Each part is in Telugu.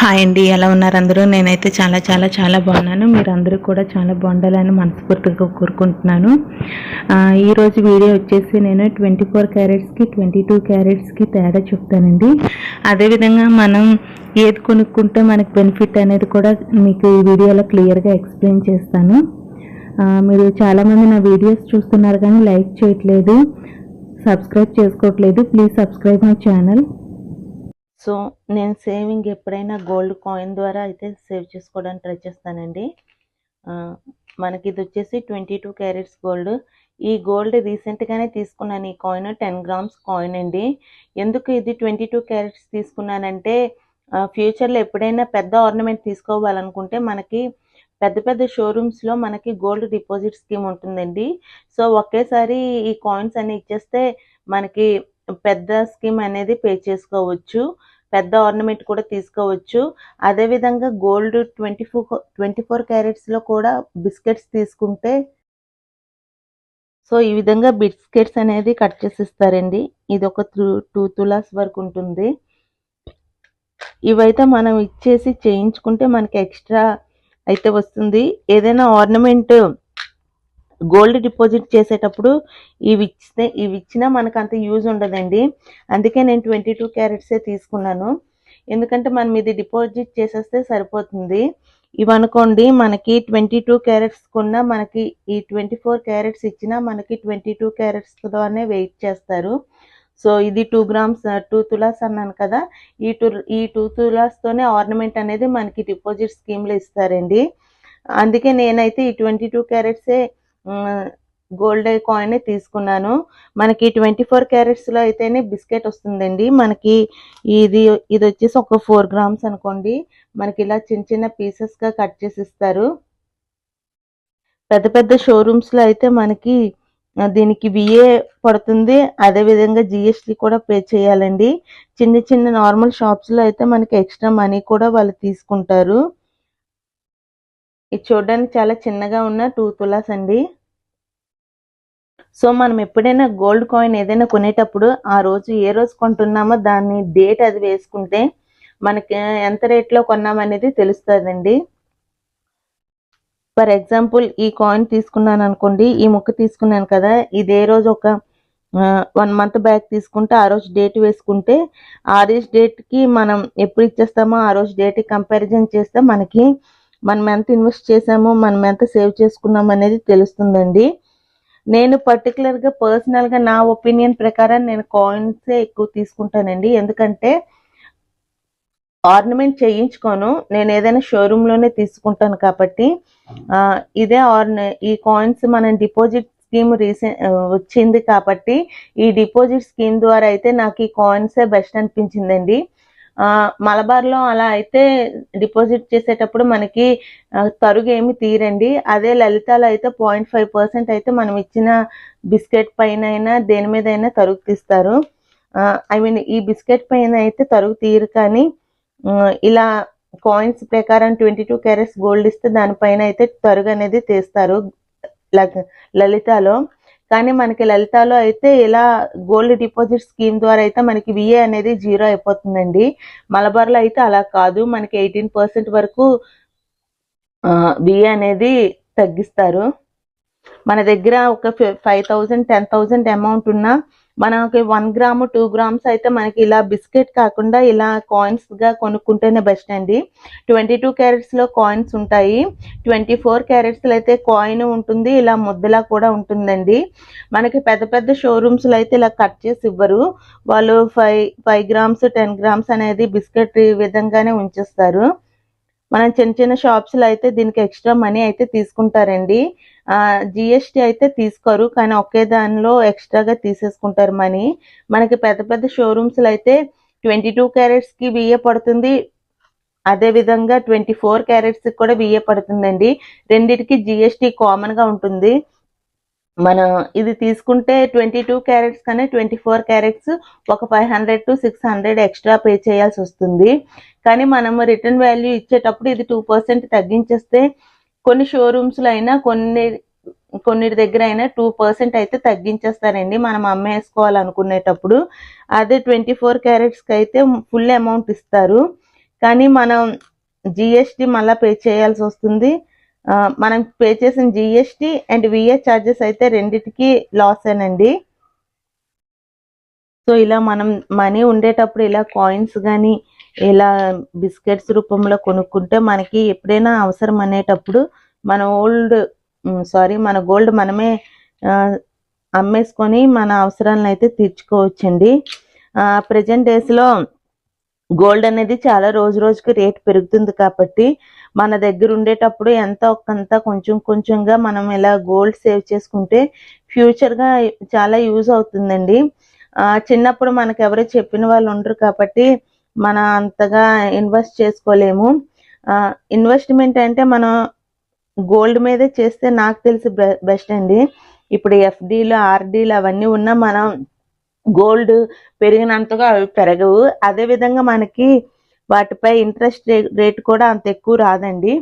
హాయ్ అండి, ఎలా ఉన్నారు అందరూ? నేనైతే చాలా చాలా చాలా బాగున్నాను. మీరు అందరూ కూడా చాలా బాగుండాలని మనస్ఫూర్తిగా కోరుకుంటున్నాను. ఈరోజు వీడియో వచ్చేసి నేను 24 క్యారెట్స్కి 22 క్యారెట్స్కి తేడా చెప్తానండి. అదేవిధంగా మనం ఏది కొనుక్కుంటే మనకు బెనిఫిట్ అనేది కూడా మీకు ఈ వీడియోలో క్లియర్గా ఎక్స్ప్లెయిన్ చేస్తాను. మీరు చాలామంది నా వీడియోస్ చూస్తున్నారు కానీ లైక్ చేయట్లేదు, సబ్స్క్రైబ్ చేసుకోవట్లేదు. Please subscribe my channel. So నేను సేవింగ్ ఎప్పుడైనా గోల్డ్ కాయిన్ ద్వారా అయితే సేవ్ చేసుకోవడానికి ట్రై చేస్తానండి. మనకి ఇది వచ్చేసి 22 క్యారెట్స్ గోల్డ్. ఈ గోల్డ్ రీసెంట్గానే తీసుకున్నాను. ఈ కాయిన్ 10 గ్రామ్స్ కాయిన్ అండి. ఎందుకు ఇది 22 క్యారెట్స్ తీసుకున్నానంటే ఫ్యూచర్లో ఎప్పుడైనా పెద్ద ఆర్నమెంట్ తీసుకోవాలనుకుంటే మనకి పెద్ద పెద్ద షోరూమ్స్లో మనకి గోల్డ్ డిపాజిట్ స్కీమ్ ఉంటుందండి. సో ఒకేసారి ఈ కాయిన్స్ అన్ని ఇచ్చేస్తే మనకి పెద్ద స్కీమ్ అనేది పే చేసుకోవచ్చు, పెద్ద ఆర్నమెంట్ కూడా తీసుకోవచ్చు. అదేవిధంగా గోల్డ్ 24 క్యారెట్స్లో కూడా బిస్కెట్స్ తీసుకుంటే సో ఈ విధంగా బిస్కెట్స్ అనేది కట్ చేసి ఇస్తారండి. ఇది ఒక 2 తులాస్ వరకు ఉంటుంది. ఇవైతే మనం ఇచ్చేసి చేయించుకుంటే మనకి ఎక్స్ట్రా అయితే వస్తుంది. ఏదైనా ఆర్నమెంట్ గోల్డ్ డిపాజిట్ చేసేటప్పుడు ఇవి ఇచ్చినా మనకు అంత యూజ్ ఉండదండి. అందుకే నేను 22 క్యారెట్సే తీసుకున్నాను. ఎందుకంటే మనం ఇది డిపాజిట్ చేసేస్తే సరిపోతుంది. ఇవనుకోండి మనకి 22 క్యారెట్స్ కొన్నా మనకి ఈ 24 క్యారెట్స్ ఇచ్చినా మనకి 22 క్యారెట్స్తోనే వెయిట్ చేస్తారు. సో ఇది 2 గ్రామ్స్ 2 తులాస్ అన్నాను కదా, ఈ 2 తులాస్తోనే ఆర్నమెంట్ అనేది మనకి డిపాజిట్ స్కీమ్లో ఇస్తారండి. అందుకే నేనైతే ఈ 22 క్యారెట్సే గోల్డ్ కాయిన్ తీసుకున్నాను. మనకి 24 క్యారెట్స్లో అయితేనే బిస్కెట్ వస్తుందండి. మనకి ఇది వచ్చేసి ఒక 4 గ్రామ్స్ అనుకోండి. మనకి ఇలా చిన్న చిన్న పీసెస్గా కట్ చేసి ఇస్తారు. పెద్ద పెద్ద షోరూమ్స్లో అయితే మనకి దీనికి విఏ పడుతుంది, అదేవిధంగా జిఎస్టీ కూడా పే చేయాలండి. చిన్న చిన్న నార్మల్ షాప్స్లో అయితే మనకి ఎక్స్ట్రా మనీ కూడా వాళ్ళు తీసుకుంటారు. ఇది చూడడానికి చాలా చిన్నగా ఉన్న 2 తులాస్ అండి. సో మనం ఎప్పుడైనా గోల్డ్ కాయిన్ ఏదైనా కొనేటప్పుడు ఆ రోజు ఏ రోజు కొంటున్నామో దాన్ని డేట్ అది వేసుకుంటే మనకి ఎంత రేట్లో కొన్నామనేది తెలుస్తుందండి. ఫర్ ఎగ్జాంపుల్ ఈ కాయిన్ తీసుకున్నాను అనుకోండి, ఈ ముక్క తీసుకున్నాను కదా, ఇదే రోజు ఒక 1 మంత్ బ్యాక్ తీసుకుంటే ఆ రోజు డేట్ వేసుకుంటే ఆ రోజు డేట్కి మనం ఎప్పుడు ఇచ్చేస్తామో ఆ రోజు డేట్కి కంపారిజన్ చేస్తే మనకి మనం ఎంత ఇన్వెస్ట్ చేసామో మనం ఎంత సేవ్ చేసుకున్నాం అనేది తెలుస్తుందండి. నేను పర్టికులర్గా పర్సనల్గా నా ఒపీనియన్ ప్రకారం నేను కాయిన్సే ఎక్కువ తీసుకుంటానండి. ఎందుకంటే ఆర్నమెంట్ చేయించుకోను, నేను ఏదైనా షోరూంలోనే తీసుకుంటాను కాబట్టి. ఈ కాయిన్స్ మనం డిపాజిట్ స్కీమ్ వచ్చింది కాబట్టి ఈ డిపాజిట్ స్కీమ్ ద్వారా అయితే నాకు ఈ కాయిన్సే బెస్ట్ అనిపించిందండి. మలబార్లో అలా అయితే డిపాజిట్ చేసేటప్పుడు మనకి తరుగు ఏమి తీరండి. అదే లలితాలో అయితే 0.5% అయితే మనం ఇచ్చిన బిస్కెట్ పైన అయినా దేని మీద అయినా తరుగు తీస్తారు. ఈ బిస్కెట్ పైన అయితే తరుగు తీరు, కానీ ఇలా కాయిన్స్ ప్రకారం 22 క్యారెట్స్ గోల్డ్ ఇస్తే దానిపైన అయితే తరుగు అనేది తీస్తారు లలితాలో. కానీ మనకి లలితాలో అయితే ఇలా గోల్డ్ డిపాజిట్ స్కీమ్ ద్వారా అయితే మనకి విఏ అనేది 0 అయిపోతుందండి. మలబార్లో అయితే అలా కాదు, మనకి 18% వరకు విఏ అనేది తగ్గిస్తారు. మన దగ్గర ఒక 5,000 10,000 అమౌంట్ ఉన్నా మనకి 1 గ్రాము 2 గ్రామ్స్ అయితే మనకి ఇలా బిస్కెట్ కాకుండా ఇలా కాయిన్స్గా కొనుక్కుంటేనే బెస్ట్ అండి. 22 క్యారెట్స్లో కాయిన్స్ ఉంటాయి, 24 క్యారెట్స్లో అయితే కాయిన్ ఉంటుంది, ఇలా ముద్దలా కూడా ఉంటుందండి. మనకి పెద్ద పెద్ద షోరూమ్స్లో అయితే ఇలా కట్ చేసి ఇవ్వరు, వాళ్ళు 5 గ్రామ్స్ 10 గ్రామ్స్ అనేది బిస్కెట్ విధంగానే ఉంచేస్తారు. మనం చిన్న చిన్న షాప్స్లో అయితే దీనికి ఎక్స్ట్రా మనీ అయితే తీసుకుంటారండి. జిఎస్టీ అయితే తీసుకోరు, కానీ ఒకే దానిలో ఎక్స్ట్రాగా తీసేసుకుంటారు మనీ. మనకి పెద్ద పెద్ద షోరూమ్స్లో అయితే 22 క్యారెట్స్కి విఏ పడుతుంది, అదేవిధంగా 24 క్యారెట్స్కి కూడా విఏ పడుతుందండి. రెండిటికి జిఎస్టీ కామన్గా ఉంటుంది. మనం ఇది తీసుకుంటే 22 క్యారెట్స్ కానీ 24 క్యారెట్స్ ఒక 500 to 600 ఎక్స్ట్రా పే చేయాల్సి వస్తుంది. కానీ మనం రిటర్న్ వాల్యూ ఇచ్చేటప్పుడు ఇది 2% తగ్గించేస్తే కొన్ని షోరూమ్స్లో అయినా కొన్నిటి దగ్గర అయినా 2% అయితే తగ్గించేస్తారండి మనం అమ్మేసుకోవాలనుకునేటప్పుడు. అదే 24 క్యారెట్స్కి అయితే ఫుల్ అమౌంట్ ఇస్తారు. కానీ మనం జిఎస్టి మళ్ళీ పే చేయాల్సి వస్తుంది. మనం పే చేసిన జిఎస్టి అండ్ విఏ ఛార్జెస్ అయితే రెండిటికి లాసేనండి. సో ఇలా మనం మనీ ఉండేటప్పుడు ఇలా కాయిన్స్ కానీ ఇలా బిస్కెట్స్ రూపంలో కొనుక్కుంటే మనకి ఎప్పుడైనా అవసరం అనేటప్పుడు మన మన గోల్డ్ మనమే అమ్మేసుకొని మన అవసరాలను అయితే తీర్చుకోవచ్చండి. ప్రజెంట్ డేస్లో గోల్డ్ అనేది చాలా రోజు రోజుకి రేట్ పెరుగుతుంది కాబట్టి మన దగ్గర ఉండేటప్పుడు ఎంతో కొంత కొంచెం కొంచెంగా మనం ఇలా గోల్డ్ సేవ్ చేసుకుంటే ఫ్యూచర్గా చాలా యూజ్ అవుతుందండి. చిన్నప్పుడు మనకు ఎవరు చెప్పిన వాళ్ళు ఉండరు కాబట్టి మనం అంతగా ఇన్వెస్ట్ చేసుకోలేము. ఇన్వెస్ట్మెంట్ అంటే మనం గోల్డ్ మీదే చేస్తే నాకు తెలిసి బెస్ట్ అండి. ఇప్పుడు ఎఫ్డీలు ఆర్డీలు అవన్నీ ఉన్నా మనం గోల్డ్ పెరిగినంతగా అవి పెరగవు. అదేవిధంగా మనకి వాటిపై ఇంట్రెస్ట్ రేట్ కూడా అంత ఎక్కువ రాదండి.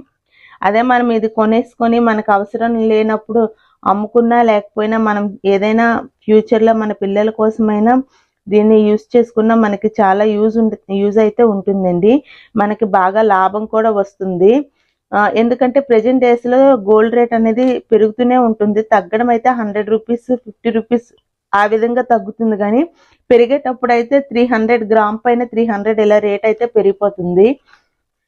అదే మనం ఇది కొనేసుకొని మనకు అవసరం లేనప్పుడు అమ్ముకున్నా లేకపోయినా మనం ఏదైనా ఫ్యూచర్లో మన పిల్లల కోసమైనా దీన్ని యూజ్ చేసుకున్నా మనకి చాలా యూజ్ అయితే ఉంటుందండి. మనకి బాగా లాభం కూడా వస్తుంది. ఎందుకంటే ప్రజెంట్ డేస్లో గోల్డ్ రేట్ అనేది పెరుగుతూనే ఉంటుంది. తగ్గడం అయితే 100 రూపీస్ 50 రూపీస్ ఆ విధంగా తగ్గుతుంది, కానీ పెరిగేటప్పుడు అయితే 300 గ్రామ్ పైన 300 ఇలా రేట్ అయితే పెరిగిపోతుంది.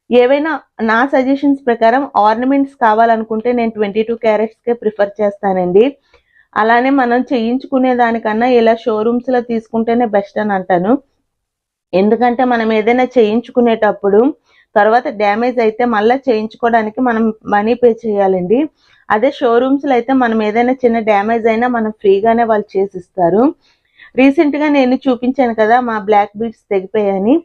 ఏవైనా నా సజెషన్స్ ప్రకారం ఆర్నమెంట్స్ కావాలనుకుంటే నేను 22 క్యారెట్స్కే ప్రిఫర్ చేస్తానండి. అలానే మనం చేయించుకునే దానికన్నా ఇలా షోరూమ్స్లో తీసుకుంటేనే బెస్ట్ అని అంటాను. ఎందుకంటే మనం ఏదైనా చేయించుకునేటప్పుడు తర్వాత డ్యామేజ్ అయితే మళ్ళీ చేయించుకోవడానికి మనం మనీ పే చేయాలండి. అదే షోరూమ్స్లో అయితే మనం ఏదైనా చిన్న డ్యామేజ్ అయినా మనం ఫ్రీగానే వాళ్ళు చేసిస్తారు. రీసెంట్గా నేను చూపించాను కదా మా బ్లాక్ బీడ్స్ తెగిపోయాయని,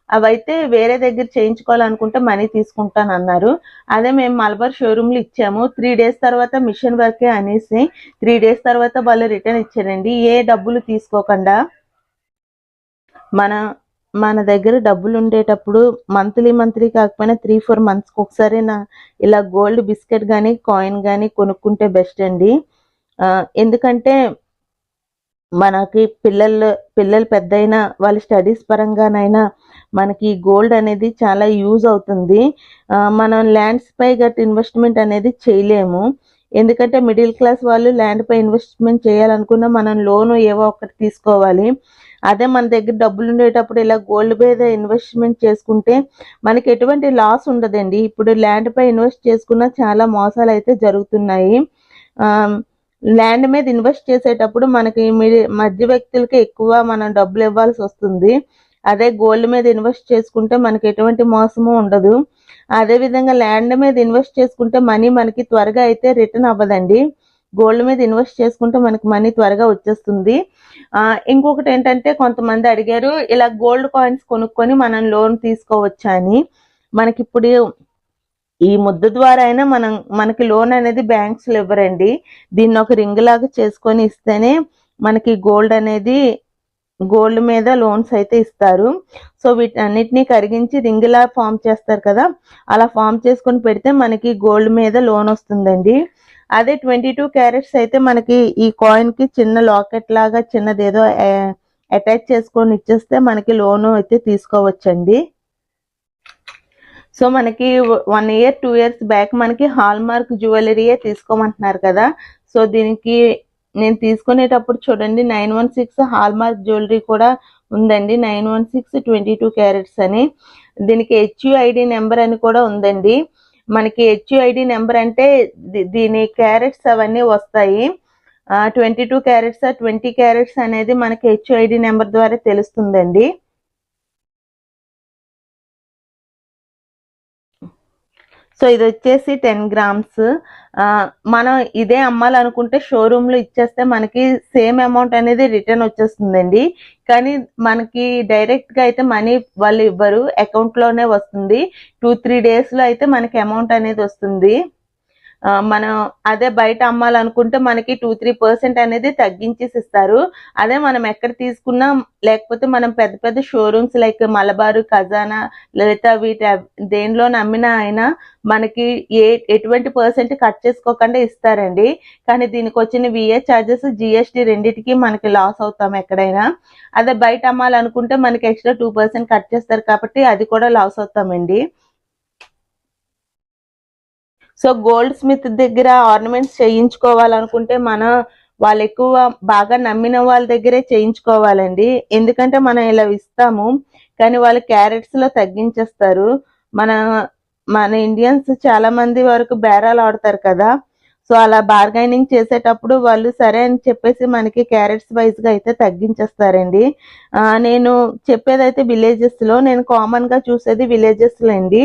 అవైతే వేరే దగ్గర చేయించుకోవాలనుకుంటే మనీ తీసుకుంటాను అన్నారు. అదే మేము మలబార్ షోరూమ్లో ఇచ్చాము. 3 days తర్వాత మిషన్ వర్కే అనేసి 3 days తర్వాత వాళ్ళు రిటర్న్ ఇచ్చారండి. ఏ డబ్బులు తీసుకోకుండా మన దగ్గర డబ్బులు ఉండేటప్పుడు మంత్లీ కాకపోయినా 3-4 monthsకి ఒకసారి ఇలా గోల్డ్ బిస్కెట్ కానీ కాయిన్ కానీ కొనుక్కుంటే బెస్ట్ అండి. ఎందుకంటే మనకి పిల్లలు పెద్దయినా వాళ్ళ స్టడీస్ పరంగానైనా మనకి గోల్డ్ అనేది చాలా యూజ్ అవుతుంది. మనం ల్యాండ్స్ పై గట్టి ఇన్వెస్ట్మెంట్ అనేది చేయలేము. ఎందుకంటే మిడిల్ క్లాస్ వాళ్ళు ల్యాండ్ పై ఇన్వెస్ట్మెంట్ చేయాలనుకున్నా మనం లోను ఏవో ఒకటి తీసుకోవాలి. అదే మన దగ్గర డబ్బులు ఉండేటప్పుడు ఇలా గోల్డ్ మీద ఇన్వెస్ట్మెంట్ చేసుకుంటే మనకి ఎటువంటి లాస్ ఉండదండి. ఇప్పుడు ల్యాండ్ పై ఇన్వెస్ట్ చేసుకున్న చాలా మోసాలు అయితే జరుగుతున్నాయి. ల్యాండ్ మీద ఇన్వెస్ట్ చేసేటప్పుడు మనకి మధ్య వ్యక్తులకి ఎక్కువ మనం డబ్బులు ఇవ్వాల్సి వస్తుంది. అదే గోల్డ్ మీద ఇన్వెస్ట్ చేసుకుంటే మనకి ఎటువంటి మోసము ఉండదు. అదేవిధంగా ల్యాండ్ మీద ఇన్వెస్ట్ చేసుకుంటే మనకి త్వరగా అయితే రిటర్న్ అవ్వదండి. గోల్డ్ మీద ఇన్వెస్ట్ చేసుకుంటే మనకి మనీ త్వరగా వచ్చేస్తుంది. ఇంకొకటి ఏంటంటే కొంతమంది అడిగారు ఇలా గోల్డ్ కాయిన్స్ కొనుక్కొని మనం లోన్ తీసుకోవచ్చా అని. మనకి ఇప్పుడు ఈ ముద్ద ద్వారా అయినా మనకి లోన్ అనేది బ్యాంక్స్లో ఇవ్వరండి. దీన్ని ఒక రింగ్ లాగా చేసుకొని ఇస్తేనే మనకి గోల్డ్ మీద లోన్స్ అయితే ఇస్తారు. సో వీటన్నిటిని కరిగించి రింగ్లా ఫామ్ చేస్తారు కదా, అలా ఫామ్ చేసుకొని పెడితే మనకి గోల్డ్ మీద లోన్ వస్తుందండి. అదే 22 క్యారెట్స్ అయితే మనకి ఈ కాయిన్కి చిన్న లాకెట్ లాగా చిన్నదేదో అటాచ్ చేసుకొని ఇచ్చేస్తే మనకి లోన్ అయితే తీసుకోవచ్చండి. సో మనకి 1 year 2 years బ్యాక్ మనకి హాల్మార్క్ జ్యువెలరీయే తీసుకోమంటున్నారు కదా. సో దీనికి నేను తీసుకునేటప్పుడు చూడండి 916 హాల్మార్క్ జ్యువెలరీ కూడా ఉందండి. 916 22 క్యారెట్స్ అని. దీనికి HUID నెంబర్ అని కూడా ఉందండి. మనకి HUID నెంబర్ అంటే దీని క్యారెట్స్ అవన్నీ వస్తాయి. 22 క్యారెట్స్ 20 క్యారెట్స్ అనేది మనకి HUID నెంబర్ ద్వారా తెలుస్తుందండి. సో ఇది వచ్చేసి 10 grams. మనం ఇదే అమ్మాలనుకుంటే షోరూంలో ఇచ్చేస్తే మనకి సేమ్ అమౌంట్ అనేది రిటర్న్ వచ్చేస్తుందండి. కానీ మనకి డైరెక్ట్గా అయితే మనీ వాళ్ళు ఇవ్వరు, అకౌంట్లోనే వస్తుంది. 2-3 daysలో అయితే మనకి అమౌంట్ అనేది వస్తుంది. మనం అదే బయట అమ్మాలనుకుంటే మనకి 2-3% అనేది తగ్గించేసి ఇస్తారు. అదే మనం ఎక్కడ తీసుకున్నా, లేకపోతే మనం పెద్ద పెద్ద షోరూమ్స్ లైక్ మలబారు, ఖజానా, లలిత దేనిలో నమ్మినా అయినా మనకి ఎటువంటి పర్సెంట్ కట్ చేసుకోకుండా ఇస్తారండి. కానీ దీనికి వచ్చిన విఏ ఛార్జెస్, జిఎస్టీ రెండింటికి మనకి లాస్ అవుతాం ఎక్కడైనా. అదే బయట అమ్మాలనుకుంటే మనకి ఎక్స్ట్రా 2% కట్ చేస్తారు కాబట్టి అది కూడా లాస్ అవుతామండి. సో గోల్డ్ స్మిత్ దగ్గర ఆర్నమెంట్స్ చేయించుకోవాలనుకుంటే వాళ్ళు ఎక్కువ బాగా నమ్మిన వాళ్ళ దగ్గరే చేయించుకోవాలండి. ఎందుకంటే మనం ఇలా ఇస్తాము కానీ వాళ్ళు క్యారెట్స్ లో తగ్గించేస్తారు. మన మన ఇండియన్స్ చాలా మంది వరకు బేరాలు ఆడతారు కదా. సో అలా బార్గైనింగ్ చేసేటప్పుడు వాళ్ళు సరే అని చెప్పేసి మనకి క్యారెట్స్ వైజ్ గా అయితే తగ్గించేస్తారండి. నేను చెప్పేదైతే విలేజెస్ లో, నేను కామన్ గా చూసేది విలేజెస్ లో అండి.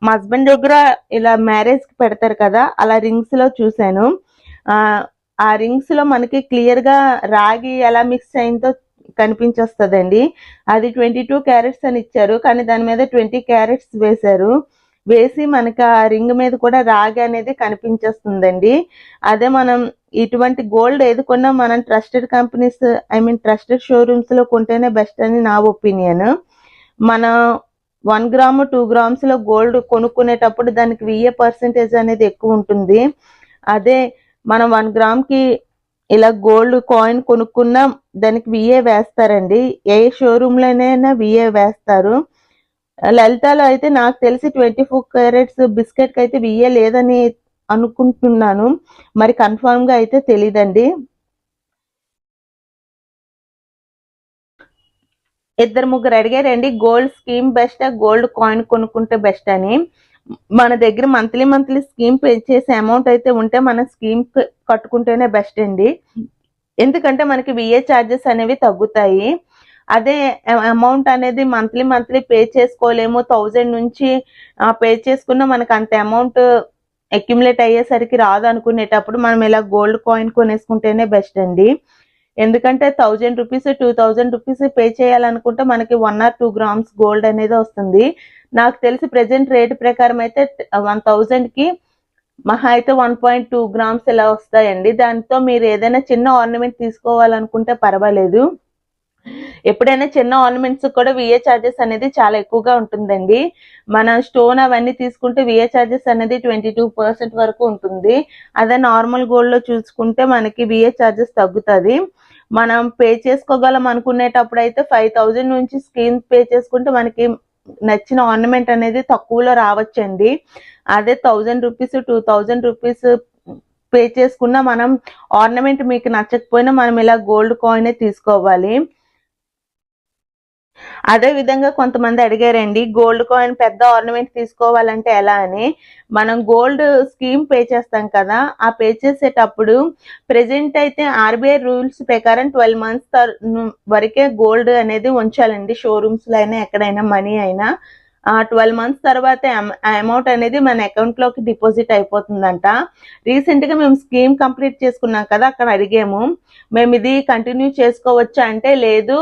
మా హస్బెండ్ దగ్గర ఇలా మ్యారేజ్ కి పెడతారు కదా, అలా రింగ్స్ లో చూసాను. ఆ రింగ్స్ లో మనకి క్లియర్ గా రాగి ఎలా మిక్స్ అయిందో కనిపించేస్తుందండి. అది 22 క్యారెట్స్ అని ఇచ్చారు కానీ దాని మీద 20 క్యారెట్స్ వేశారు. వేసి మనకి ఆ రింగ్ మీద కూడా రాగి అనేది కనిపించేస్తుందండి. అదే మనం ఇటువంటి గోల్డ్ ఏది కొన్నా మనం ట్రస్టెడ్ కంపెనీస్, ట్రస్టెడ్ షోరూమ్స్ లో కొంటేనే బెస్ట్ అని నా ఒపీనియన్. మనం 1 గ్రాము 2 గ్రామ్స్ లో గోల్డ్ కొనుక్కునేటప్పుడు దానికి VA% అనేది ఎక్కువ ఉంటుంది. అదే మనం 1 గ్రామ్ కి ఇలా గోల్డ్ కాయిన్ కొనుక్కున్నా దానికి VA వేస్తారండి. ఏ షోరూమ్ లోనైనా VA వేస్తారు. లలితాలో అయితే నాకు తెలిసి 24 క్యారెట్స్ బిస్కెట్ కి అయితే VA లేదని అనుకుంటున్నాను. మరి కన్ఫర్మ్ గా అయితే తెలీదండి. ఇద్దరు ముగ్గురు అడిగారండి gold scheme best, gold coin కొనుక్కుంటే బెస్ట్ అని. మన దగ్గర మంత్లీ స్కీమ్ పే చేసే అమౌంట్ అయితే ఉంటే మన స్కీమ్ కట్టుకుంటేనే బెస్ట్ అండి. ఎందుకంటే మనకి VA ఛార్జెస్ అనేవి తగ్గుతాయి. అదే అమౌంట్ అనేది మంత్లీ పే చేసుకోలేము. 1000 నుంచి పే చేసుకున్న మనకు అంత అమౌంట్ అక్యుములేట్ అయ్యేసరికి రాదు అనుకునేటప్పుడు మనం ఇలా గోల్డ్ కాయిన్ కొనేసుకుంటేనే బెస్ట్ అండి. ఎందుకంటే 1000 రూపీస్ 2000 రూపీస్ పే చేయాలనుకుంటే మనకి 1 or 2 గ్రామ్స్ గోల్డ్ అనేది వస్తుంది. నాకు తెలిసి ప్రెసెంట్ రేట్ ప్రకారం అయితే 1000 కి మహా అయితే 1.2 గ్రామ్స్ ఇలా వస్తాయండి. దాంతో మీరు ఏదైనా చిన్న ఆర్నమెంట్ తీసుకోవాలనుకుంటే పర్వాలేదు. ఎప్పుడైనా చిన్న ఆర్నమెంట్స్ కూడా VA ఛార్జెస్ అనేది చాలా ఎక్కువగా ఉంటుందండి. మన స్టోన్ అవన్నీ తీసుకుంటే VA ఛార్జెస్ అనేది 22% వరకు ఉంటుంది. అదే నార్మల్ గోల్డ్ లో చూసుకుంటే మనకి VA ఛార్జెస్ తగ్గుతుంది. మనం పే చేసుకోగలం అనుకునేటప్పుడు అయితే 5000 నుంచి స్కీమ్ పే చేసుకుంటే మనకి నచ్చిన ఆర్నమెంట్ అనేది తక్కువలో రావచ్చండి. అదే 1000 రూపీస్ 2000 రూపీస్ పే చేసుకున్నా మనం ఆర్నమెంట్ మీకు నచ్చకపోయినా మనం ఇలా గోల్డ్ కాయిన్ తీసుకోవాలి. అదే విధంగా కొంతమంది అడిగారండి గోల్డ్ కాయిన్ పెద్ద ఆర్నమెంట్ తీసుకోవాలంటే ఎలా అని. మనం గోల్డ్ స్కీమ్ పే చేస్తాం కదా, ఆ పే చేసేటప్పుడు ప్రెసెంట్ అయితే RBI రూల్స్ ప్రకారం 12 మంత్స్ వరకే గోల్డ్ అనేది ఉంచాలండి. షోరూమ్స్ లో అయినా ఎక్కడైనా మనీ అయినా 12 మంత్స్ తర్వాత అమౌంట్ అనేది మన అకౌంట్ లోకి డిపాజిట్ అయిపోతుందంట. రీసెంట్ గా మేము స్కీమ్ కంప్లీట్ చేసుకున్నాం కదా, అక్కడ అడిగాము మేము ఇది కంటిన్యూ చేసుకోవచ్చా అంటే లేదు,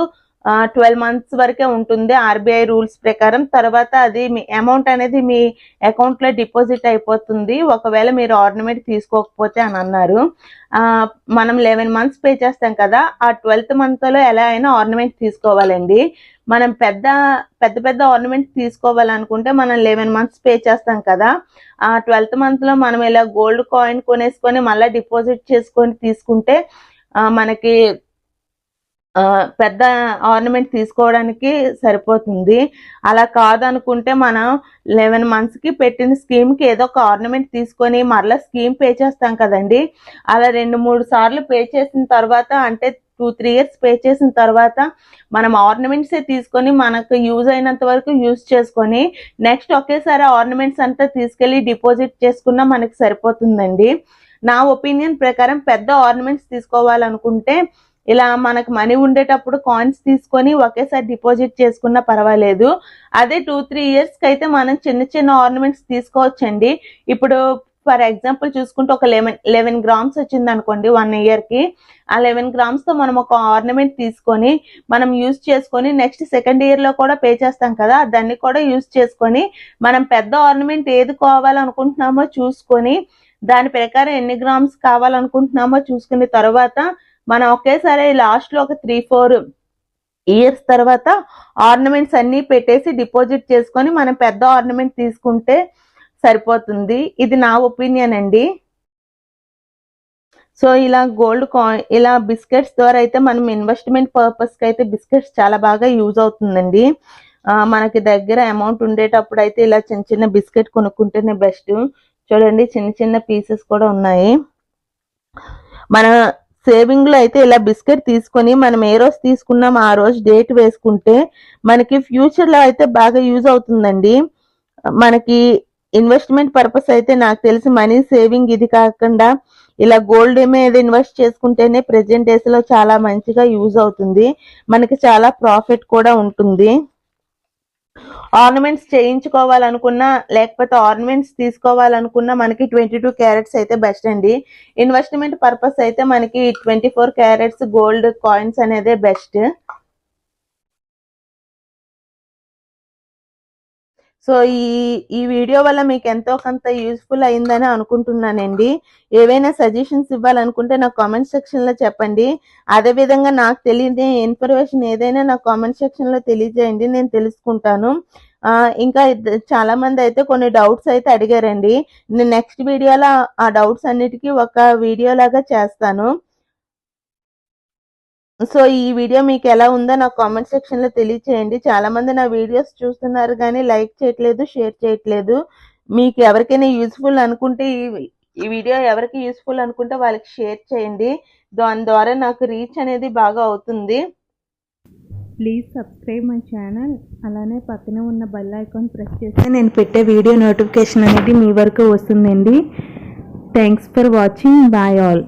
12 మంత్స్ వరకే ఉంటుంది RBI రూల్స్ ప్రకారం. తర్వాత అది మీ అమౌంట్ అనేది మీ అకౌంట్ లో డిపాజిట్ అయిపోతుంది ఒకవేళ మీరు ఆర్నమెంట్ తీసుకోకపోతే అని అన్నారు. మనం 11 మంత్స్ పే చేస్తాం కదా, ఆ 12th మంత్ లో ఎలా అయినా ఆర్నమెంట్ తీసుకోవాలండి. మనం పెద్ద ఆర్నమెంట్ తీసుకోవాలనుకుంటే మనం 11 మంత్స్ పే చేస్తాం కదా, ఆ 12th మంత్ లో మనం ఇలా గోల్డ్ కాయిన్ కొనేసుకొని మళ్ళీ డిపాజిట్ చేసుకొని తీసుకుంటే మనకి పెద్ద ఆర్నమెంట్ తీసుకోవడానికి సరిపోతుంది. అలా కాదనుకుంటే మనం 11 మంత్స్ కి పెట్టిన స్కీమ్ కి ఏదో ఒక ఆర్నమెంట్ తీసుకొని మరలా స్కీమ్ పే చేస్తాం కదండి, అలా 2-3 సార్లు పే చేసిన తర్వాత అంటే 2-3 ఇయర్స్ పే చేసిన తర్వాత మనం ఆర్నమెంట్సే తీసుకొని మనకు యూజ్ అయినంత వరకు యూజ్ చేసుకొని నెక్స్ట్ ఒకేసారి ఆర్నమెంట్స్ అంతా తీసుకెళ్లి డిపాజిట్ చేసుకున్నా మనకి సరిపోతుందండి. నా ఒపీనియన్ ప్రకారం పెద్ద ఆర్నమెంట్స్ తీసుకోవాలనుకుంటే ఇలా మనకు మనీ ఉండేటప్పుడు కాయిన్స్ తీసుకొని ఒకేసారి డిపాజిట్ చేసుకున్నా పర్వాలేదు. అదే 2-3 ఇయర్స్ కి అయితే మనం చిన్న ఆర్నమెంట్స్ తీసుకోవచ్చండి. ఇప్పుడు ఫర్ ఎగ్జాంపుల్ చూసుకుంటే ఒక 11 గ్రామ్స్ వచ్చింది అనుకోండి 1 ఇయర్కి. ఆ 11 గ్రామ్స్తో మనం ఒక ఆర్నమెంట్ తీసుకొని మనం యూజ్ చేసుకొని నెక్స్ట్ సెకండ్ ఇయర్లో కూడా పే చేస్తాం కదా, దాన్ని కూడా యూజ్ చేసుకొని మనం పెద్ద ఆర్నమెంట్ ఏది కావాలనుకుంటున్నామో చూసుకొని దాని ప్రకారం ఎన్ని గ్రామ్స్ కావాలనుకుంటున్నామో చూసుకున్న తర్వాత మనం ఒకేసారి లాస్ట్లో ఒక 3-4 ఇయర్స్ తర్వాత ఆర్నమెంట్స్ అన్నీ పెట్టేసి డిపాజిట్ చేసుకొని మనం పెద్ద ఆర్నమెంట్ తీసుకుంటే సరిపోతుంది. ఇది నా ఒపీనియన్ అండి. సో ఇలా గోల్డ్ కాయిన్ ఇలా బిస్కెట్స్ ద్వారా అయితే మనం ఇన్వెస్ట్మెంట్ పర్పస్కి అయితే బిస్కెట్స్ చాలా బాగా యూజ్ అవుతుందండి. మనకి దగ్గర అమౌంట్ ఉండేటప్పుడు అయితే ఇలా చిన్న చిన్న బిస్కెట్ కొనుక్కుంటేనే బెస్ట్. చూడండి చిన్న చిన్న పీసెస్ కూడా ఉన్నాయి. మన సేవింగ్లో అయితే ఇలా బిస్కెట్ తీసుకొని మనం ఏ రోజు తీసుకున్నాం ఆ రోజు డేట్ వేసుకుంటే మనకి ఫ్యూచర్లో అయితే బాగా యూజ్ అవుతుందండి. మనకి ఇన్వెస్ట్మెంట్ పర్పస్ అయితే నాకు తెలిసి మనీ సేవింగ్ ఇది కాకుండా ఇలా గోల్డ్ మీద ఇన్వెస్ట్ చేసుకుంటేనే ప్రెజెంట్ డేస్లో చాలా మంచిగా యూజ్ అవుతుంది, మనకి చాలా ప్రాఫిట్ కూడా ఉంటుంది. ఆర్నమెంట్స్ చేయించుకోవాలనుకున్నా లేకపోతే ఆర్నమెంట్స్ తీసుకోవాలనుకున్నా మనకి 22 క్యారెట్స్ అయితే బెస్ట్ అండి. ఇన్వెస్ట్మెంట్ పర్పస్ అయితే మనకి 24 క్యారెట్స్ గోల్డ్ కాయిన్స్ అనేదే బెస్ట్. సో ఈ వీడియో వల్ల మీకు ఎంతో కొంత యూస్ఫుల్ అయిందని అనుకుంటున్నానండి. ఏవైనా సజెషన్స్ ఇవ్వాలనుకుంటే నాకు కామెంట్ సెక్షన్లో చెప్పండి. అదేవిధంగా నాకు తెలియని ఇన్ఫర్మేషన్ ఏదైనా నాకు కామెంట్ సెక్షన్లో తెలియజేయండి, నేను తెలుసుకుంటాను. ఇంకా చాలా మంది అయితే కొన్ని డౌట్స్ అయితే అడిగారండి. నేను నెక్స్ట్ వీడియోలో ఆ డౌట్స్ అన్నిటికీ ఒక వీడియో లాగా చేస్తాను. సో ఈ వీడియో మీకు ఎలా ఉందో నాకు కామెంట్ సెక్షన్లో తెలియచేయండి. చాలా మంది నా వీడియోస్ చూస్తున్నారు కానీ లైక్ చేయట్లేదు, షేర్ చేయట్లేదు. మీకు ఎవరికైనా యూస్ఫుల్ అనుకుంటే ఈ వీడియో ఎవరికి యూస్ఫుల్ అనుకుంటే వాళ్ళకి షేర్ చేయండి. దాని ద్వారా నాకు రీచ్ అనేది బాగా అవుతుంది. Please subscribe my channel. అలానే పక్కనే ఉన్న బెల్ ఐకాన్ ప్రెస్ చేస్తే నేను పెట్టే వీడియో నోటిఫికేషన్ అనేది మీ వరకు వస్తుందండి. Thanks for watching. Bye all.